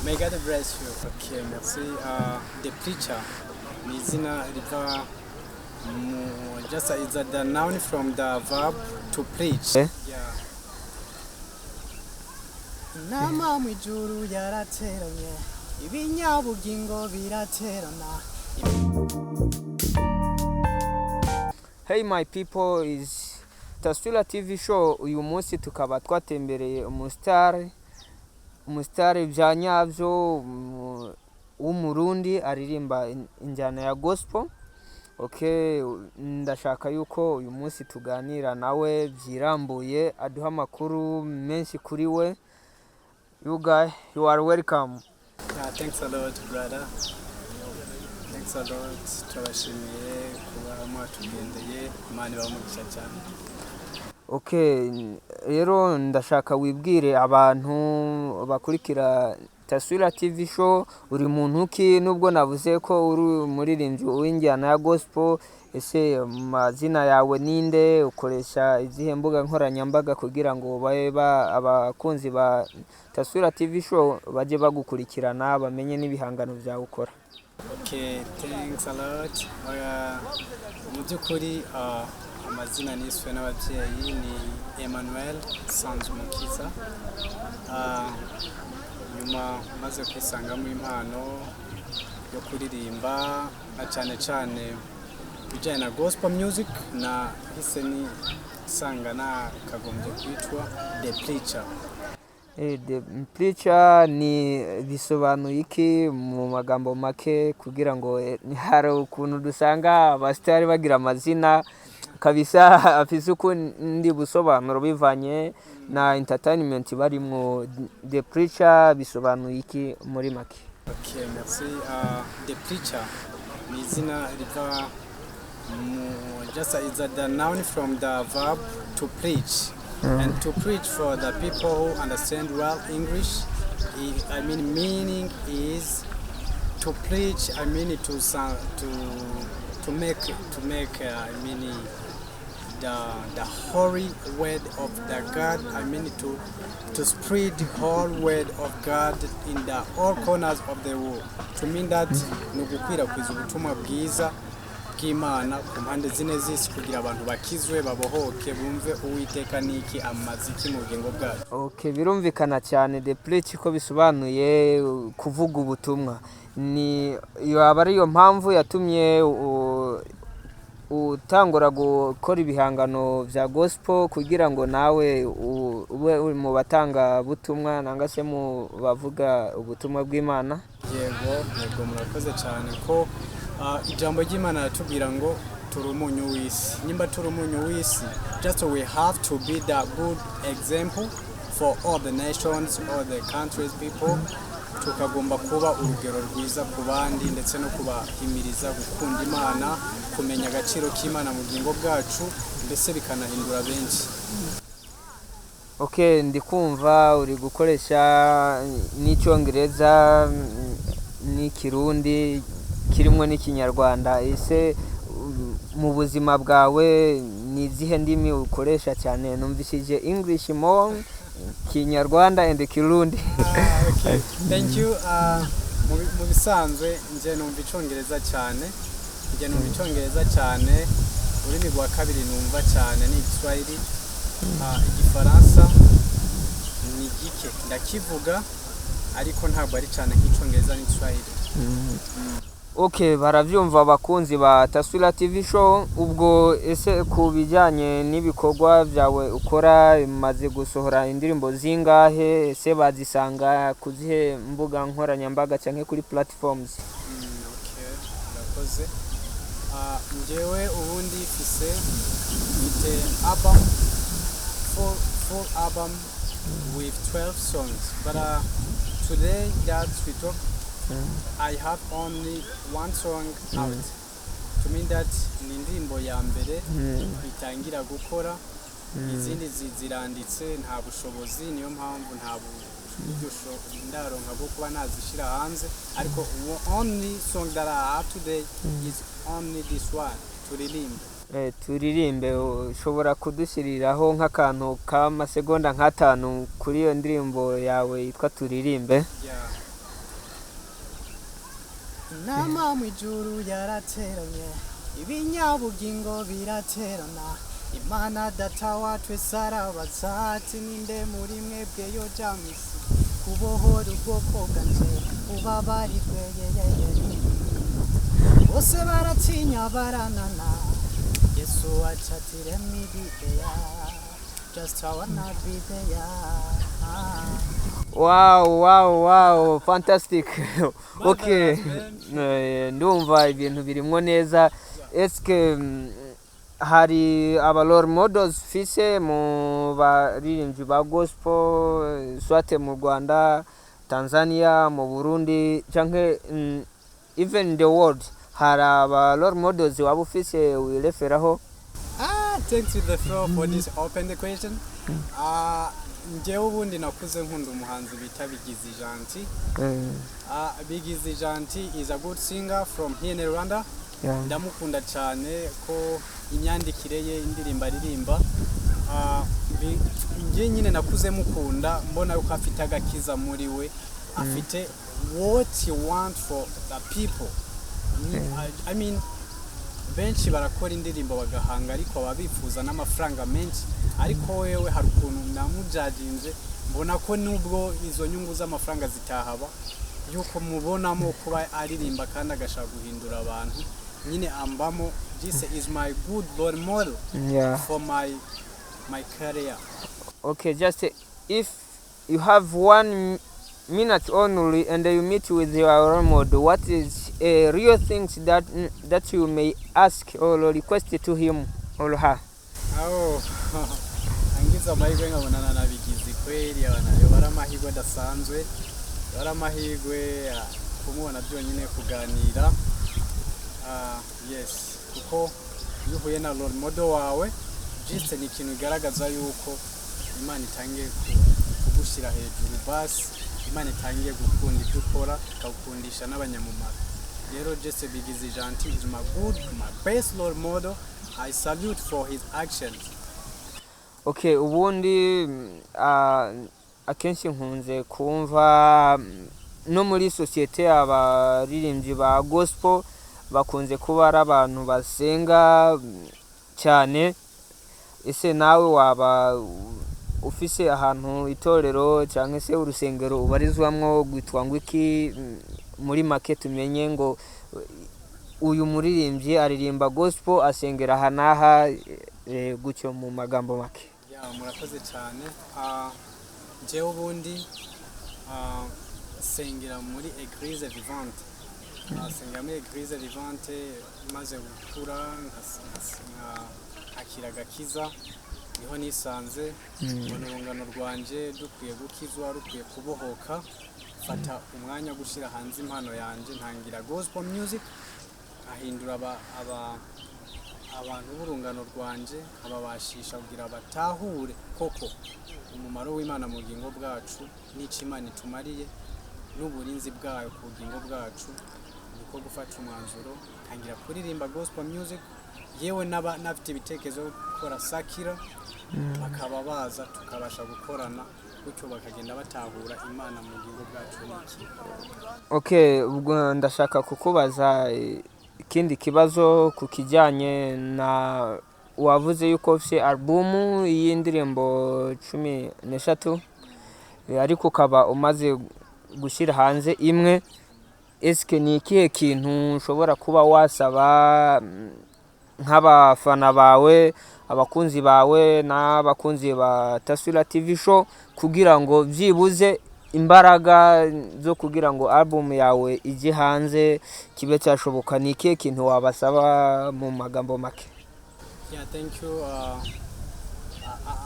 May God bless you. Okay, merci. The preacher, ni izina riva just it's the noun from the verb to preach. Yeah. Inama mu ijuru yarateranye, ibinyabugingo biraterana. Hey my people, is Taswira TV show. Uyu munsi tukaba twatembereye umusitari bya nyabyo w'umurundi aririmba injyana ya gospel. Okay, ndashaka yuko uyu munsi tuganira nawe byirambuye aduha amakuru menshi kuri we. You guys, you are welcome. Yeah, thanks a lot, brother. Thanks a lot. Turabashimiye kuba mwatugendeye, Imana ibamugisha cyane. Okay, rero ndashaka wibwire abantu bakurikira Taswira TV show. Uri muntu ki? Nubwo navuze ko uri umuririmbyi w'injyana ya gospel, ese mazina yawe ninde? Ukoresha izihe mbuga nkoranyambaga kugira ngo abakunzi ba Taswira TV show baje bagukurikirana bamenye n'ibihangano byawe ukora? Okay, thanks a lot. Mu by'ukuri amazina niswe n'ababyeyi ni Emmanuel Sanzumukiza. Nyuma maze kwisangamo impano yo kuririmba cyane cyane bijyanye na gospel music, na hise ni sangana kagombye kwitwa The Preacher. The preacher ni bisobanuye iki mu magambo make, kugira ngo hari ukuntu dusanga abasitari bagira amazina kabisa afise uko ndi busobanuro bivanye na entertainment barimo. The Preacher bisobanuye iki muri make? Okay, merci. The Preacher ni izina riva just it's the noun from the verb to preach. And to preach, for the people who understand well English, meaning is to preach. To make the holy word of the God. To spread the whole word of God in the all corners of the world. To mean that nugukwirakwiza ubutumwa bwiza bw'Imana ku mpande zine z'isi kugira abantu bakizwe babohoke bumve Uwiteka niki amaziki mu bugingo bwacu. Okay, birumvikana cyane. The Preacher ko bisobanuye kuvuga ubutumwa. Ni yaba ari yo mpamvu yatumye utangura gukora ibihangano bya gospel kugira ngo nawe ube mu batanga butumwa nanga se mu bavuga ubutumwa bw'Imana? Yego murakoze cyane ko ijambo ry'Imana ratubwira ngo turi umunyu w'isi. Nimba turi umunyu w'isi, just we have to be the good example for all the nations, all the countries people. Tukagomba kuba urugero rwiza ku bandi ndetse no kubahimiriza gukunda Imana, kumenya agaciro k'Imana mu bugingo bwacu, mbese bikanahindura benshi. Okay, ndikumva uri gukoresha n'icyongereza n'ikirundi kirimo n'ikinyarwanda. Ese mu buzima bwawe ni izihe ndimi ukoresha cyane? Numvishije English more, Kinyarwanda and Kirundi. Okay, thank you. Mu bisanzwe nje numva icyongereza cyane. Ururimi rwa kabiri numva cyane ni Igiswahili. Igifaransa ni gike ndakivuga, ariko ntabwo ari cyane nk'icyongereza n'Igiswahili. Okay, baravyumva abakunzi ba Taswira TV show. Ubwo ese ku bijyanye n'ibikorwa byawe ukora, maze gusohora indirimbo zingahe? Ese bazisanga ku zihe mbuga nkoranyambaga cyangwa kuri platforms? Okay, murakoze. Njyewe ubundi mfise album, full album with 12 songs, but today that we talk, I have only one song out. To mean that ni indirimbo ya mbere bitangira gukora, izindi ziranditse nta bushobozi, niyo mpamvu nta ndaronka bwo kuba nazishira hanze, ariko only song that I have today is only this one, turirimbe. Ushobora kudushyiriraho nk'akantu k'amasegonda nk'atanu kuri iyo ndirimbo yawe yitwa Turirimbe? inama mu ijuru yarateranye ibinyabugingo biraterana Imana data wa twese arabaza ati ninde muri mwebwe yoja mw'isi kubohora ubwoko bwanje ubabarirwe yeyeye bose baratinya baranana Yesu achatire mibideya just I wanna be there. Wow, fantastic. Okay, ndumva ibintu birimwo neza. Eske hari aba role models fise mu baririmbyi ba gospel swate mu Rwanda, Tanzania, mu Burundi canke even the world hari aba role models waba ufise wireferaho? Thanks with the floor for this open the question. Njewe ubundi nakuze nkunda umuhanzi bita Bigizi Gentil. Bigizi Gentil is a good singer from here in Rwanda. Ndamukunda cyane ko imyandikire ye indirimba aririmba. Nje nyine nakuze mukunda mbona yuko afite agakiza muri we. Afite what he want for the people. I mean benshi barakora indirimbo bagahanga ariko ababifuza n'amafaranga menshi ariko wewe hari ukuntu namujajinje mbona ko nubwo izo nyungu z'amafaranga zitahaba yuko mubonamo kuba aririmba kandi agashaka guhindura abantu nyine ambamo this is my good role model for my career. Okay, just if you have 1 minute only and you meet with your role model, what is a real things that you may ask or request to him or her? Angiza amahirwe nkabonana na Bigizi kweli abanayo baramahirwe dasanzwe baramahirwe kumubona byonyine kuganira yes kuko iyo uhuye na role model wawe just ni ikintu igaragaza yuko Imana itangiye kugushyira hejuru basi Imana itangiye gukunda ibyo ukora ikagukundisha n'abanyamumaro rero Jesse Bigizi Gentil is my best role model. I salute for his actions. Okay, ubundi akenshi nkunze kumva no muri societe abaririmbyi ba gospel bakunze kuba ari abantu basenga cyane. Ese nawe waba ufise ahantu itorero cyangwa se urusengero ubarizwamwo gwitwa ngwiki muri make tumenye ngo uyu muririmbyi aririmba gospel asengera hanaha gucyo mu magambo make? Murakoze cyane. Jewe ubundi sengera muri Église Vivante. Sengera muri Église Vivante maze gukura akira gakiza niho nisanze urungano rwanje dukwiye gukizwa rukwiye kubohoka fata umwanya gushira hanze impano yanje ntangira gospel music ahindura abantu b'urungano rwanje ababashisha kugira batahure koko umumaro w'Imana mu bugingo bwacu n'icimana itumariye n'uburinzi bwayo ku bugingo bwacu niko gufata umwanzuro ntangira kuririmba gospel music yewe nafite ibitekerezo gukora sakira bakaba baza tukabasha gukorana gutyo bakagenda batahura Imana mu bugingo bwacu n'iki. Okay, ubwo ndashaka kukubaza ikindi kibazo ku kijyanye na wavuze yuko ufite album y'indirimbo 13 ariko ukaba umaze gushyira hanze imwe. Eske ni ikihe kintu ushobora kuba wasaba nk'abafana bawe abakunzi bawe n'abakunzi ba Taswira TV show kugira ngo byibuze imbaraga zo kugira ngo album yawe ije hanze kibe cyashoboka? Ni ikihe kintu wabasaba mu magambo make? Thank you.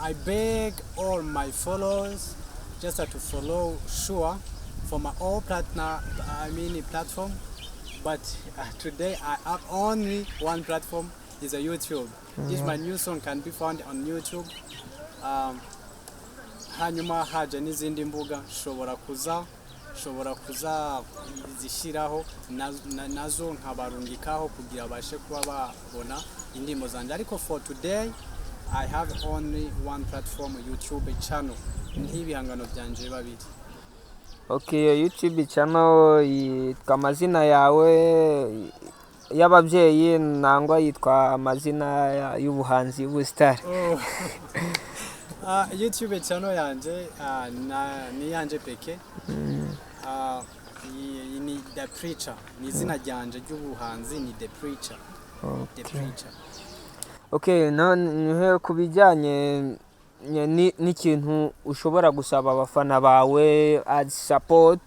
I beg all my followers just to follow Sure for my all platform, but today I have only one platform, is a YouTube. This my new song can be found on YouTube. Hanyuma haje n'izindi mbuga shobora kuza zishiraho nazo nkabarungikaho kugira abashe kuba babona indimo zanje, ariko for today I have only one platform, YouTube channel. N'ibihangano byanje babiri. Okay, YouTube channel yitwa amazina yawe y'ababyeyi nangwa yitwa amazina y'ubuhanzi y'ubusitari? Oh. YouTube channel yanje ni yanje peke. Iyi ni The Preacher, ni izina ryanje ry'ubuhanzi ni The Preacher. The Preacher. Okay, none ku bijyanye n'ikintu ushobora gusaba abafana bawe as support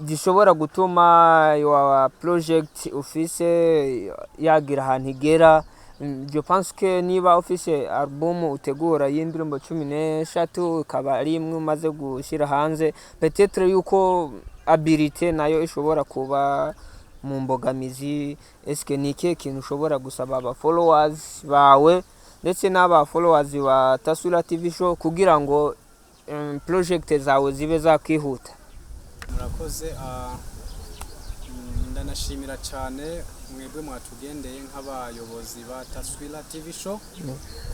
gishobora gutuma your project ufise yagira ahantu igera. Je pense que niba ufise album utegura y'indirimbo 13 ikaba ari imwe umaze gushyira hanze, peut-être yuko abilité nayo ishobora kuba mu mbogamizi. Eske ni ikihe kintu ushobora gusaba aba followers bawe ndetse n'aba followers ba Taswira TV Show kugira ngo project zawe zibe zakwihuta? Murakoze. Ndanashimira cyane mwebwe mwatugendeye nk'abayobozi ba Taswira TV Show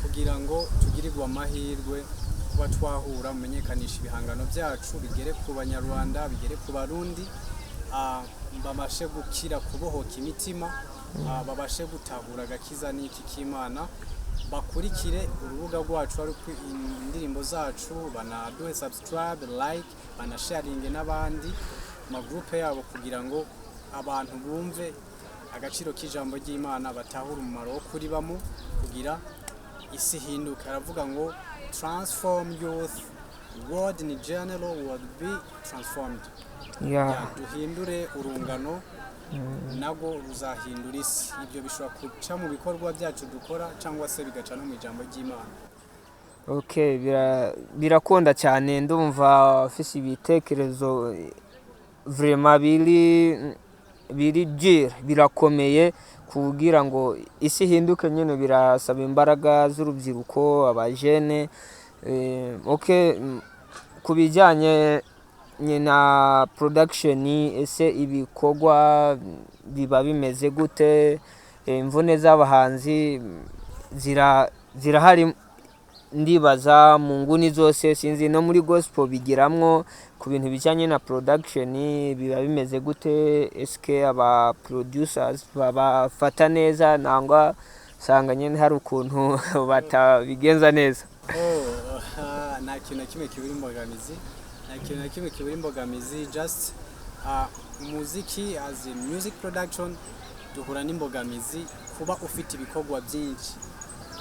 kugira ngo tugirirwe amahirwe kuba twahura mumenyekanisha ibihangano byacu bigere ku banyarwanda, bigere ku barundi, babashe gukira kubohoka imitima, babashe gutahura agakiza n'iki k'Imana, bakurikire urubuga rwacu ari indirimbo zacu, banaduhe subscribe, like, banasharinge n'abandi magroupe yabo kugira ngo abantu bumve agaciro k'ijambo ry'Imana, batahura umumaro wo kuribamo kugira isi hinduka. Aravuga ngo transform youth, world in general would be transformed. Duhindure urungano nago ruzahindura isi. Ibyo bishobora kuca mu bikorwa byacu dukora cyangwa se bigaca no mu ijambo ry'Imana. Okay, birakunda cyane, ndumva ufise ibitekerezo vraiment birakomeye kugira ngo isi hinduke. Nyine birasaba imbaraga z'urubyiruko, abajene. Okay, kubijyanye na production, ese ibikorwa biba bimeze gute? Imvune z'abahanzi zirahari ndibaza mu nguni zose, sinzi no muri gospel bigiramwo. Ku bintu bijyanye na production biba bimeze gute? Eske aba producers babafata neza nangwa sanga nyine hari ukuntu batabigenza neza? Nta kintu na kimwe kibura imbogamizi, nta kintu na kimwe kibura imbogamizi. Just umuziki as a music production duhura n'imbogamizi kuba ufite ibikorwa byinshi,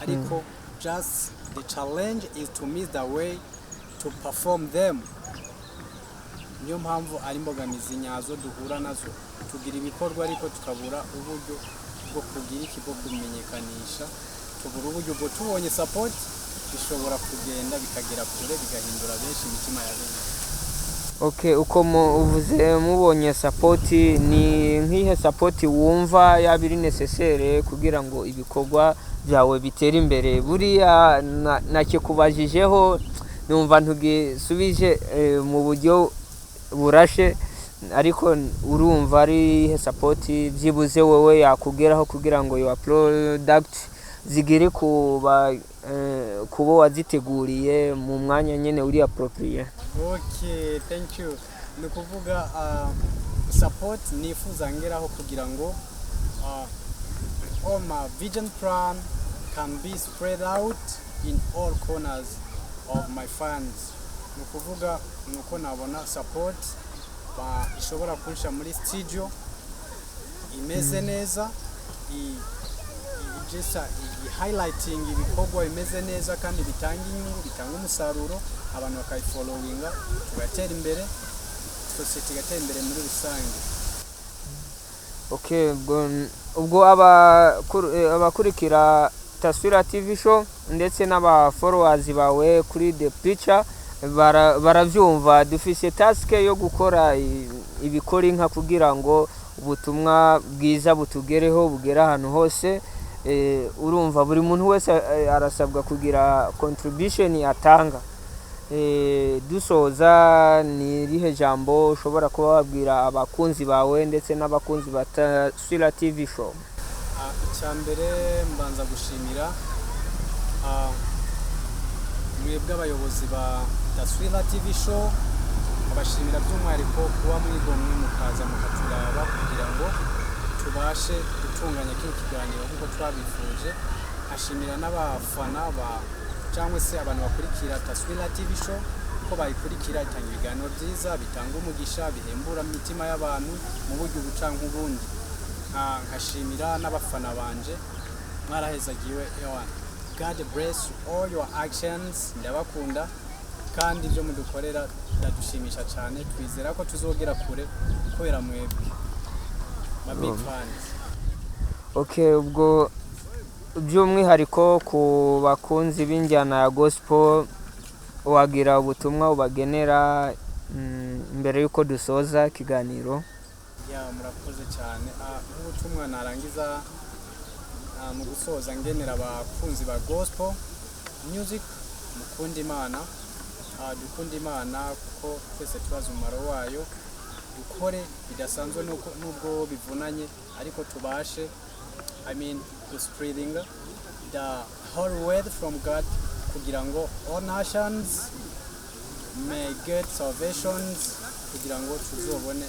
ariko just the challenge is to miss the way to perform them. Niyo mpamvu ari imbogamizi nyazo duhura nazo, tugira ibikorwa ariko tukabura uburyo bwo kugira ikigo kumenyekanisha, tubura uburyo bwo tubonye support bishobora kugenda bikagera kure bigahindura benshi imitima ya benshi. Okay, uko uvuze mubonye support, ni nk'ihe support wumva yabiri necessaire kugira ngo ibikorwa byawe bitere imbere? Buriya nacyo kubajijeho numva ntugisubije mu buryo burashe, ariko urumva ari support byibuze wowe yakugeraho kugira ngo your product zigere kubo waziteguriye mu mwanya nyene uri appropriate? Okay, thank you. Ni kuvuga support nifuza ngeraho kugira ngo all my vision plan can be spread out in all corners of my fans. Ni kuvuga nuko nabona support ishobora kunsha muri studio imeze neza, highlighting ibikorwa imeze neza kandi bitanga inyungu, bitanga umusaruro, abantu bakayifollowinga, tugatera imbere, society igatera imbere muri rusange. Okay, ubwo abakurikira Taswira TV Show ndetse n'aba followers bawe kuri The Preacher baravyumva. Dufise task yo gukora ibikora inka kugira ngo ubutumwa bwiza butugereho, bugera ahantu hose. Urumva buri muntu wese arasabwa kugira contribution atanga. Dusoza, ni rihe jambo ushobora kuba wabwira abakunzi bawe ndetse n'abakunzi ba Taswira TV Show? Icyambere mbanza gushimira mwebwe abayobozi ba Taswira TV Show abashimira by'umwihariko kuba mwigomwe mukaza mukaturaba kugira ngo tubashe gutunganya kino kiganiro nk'uko twabifuje. Ashimira n'abafana cyangwa se abantu bakurikira Taswira TV show ko bayikurikira, itanga ibiganiro byiza bitanga umugisha, bihembura imitima y'abantu mu buryo bucanka ubundi. Nkashimira n'abafana banje, mwarahezagiwe ewana. God bless all your actions, ndabakunda kandi ibyo mudukorera ndadushimisha cyane. Twizera ko tuzogera kure kubera mwebwe ma big fans. Okay, ubwo by'umwihariko ku bakunzi b'injyana ya gospel wagira ubutumwa ubagenera mbere yuko dusoza ikiganiro? Murakoze cyane. Ubutumwa narangiza mu gusoza ngenera abakunzi ba gospel music, mukunda Imana, dukunda Imana kuko twese tubaza umumaro wayo, dukore bidasanzwe nubwo bivunanye, ariko tubashe to spreading the whole word from God kugira ngo all nations may get salvations, kugira ngo tuzobone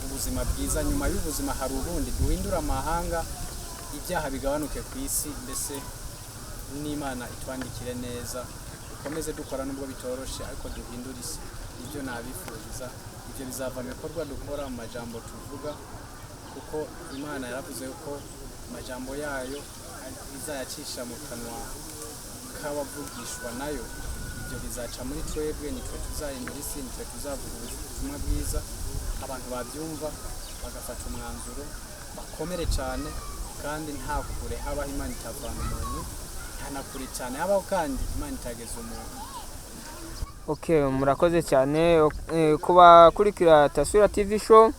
ubuzima bwiza. Nyuma y'ubuzima hari ubundi, duhindura amahanga, ibyaha bigabanuke ku isi, mbese n'Imana itwandikire neza. Dukomeze dukora nubwo bitoroshe, ariko duhindura isi. Ibyo nabifuriza, ibyo bizava mu bikorwa dukora, mu majambo tuvuga, kuko Imana yaravuze ko amajambo yayo izayacisha mu kanwa k'abavugishwa nayo. Ibyo bizaca muri twebwe, nitwe tuzahindura isi, nitwe tuzavuga ubutumwa bwiza, abantu babyumva bagafata umwanzuro, bakomere cyane, kandi nta kure habaho Imana itavana umuntu, nta na kure cyane habaho kandi Imana itageza umuntu. Okay, murakoze cyane. Kuba kurikira Taswira TV show,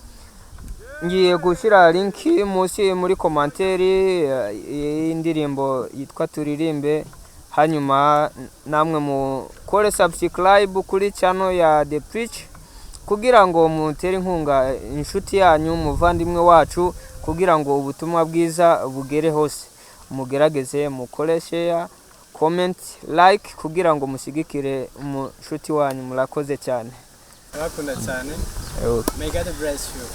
ngiye gushyira linki munsi muri komanteri y'indirimbo yitwa Turirimbe, hanyuma namwe mukore subscribe kuri channel ya The Preach kugira ngo mutere inkunga inshuti yanyu, muvandimwe wacu, kugira ngo ubutumwa bwiza bugere hose. Mugerageze mukore share, comment, like kugira ngo mushigikire umushuti wanyu. Murakoze cyane. Abakunda cyane. May God bless you.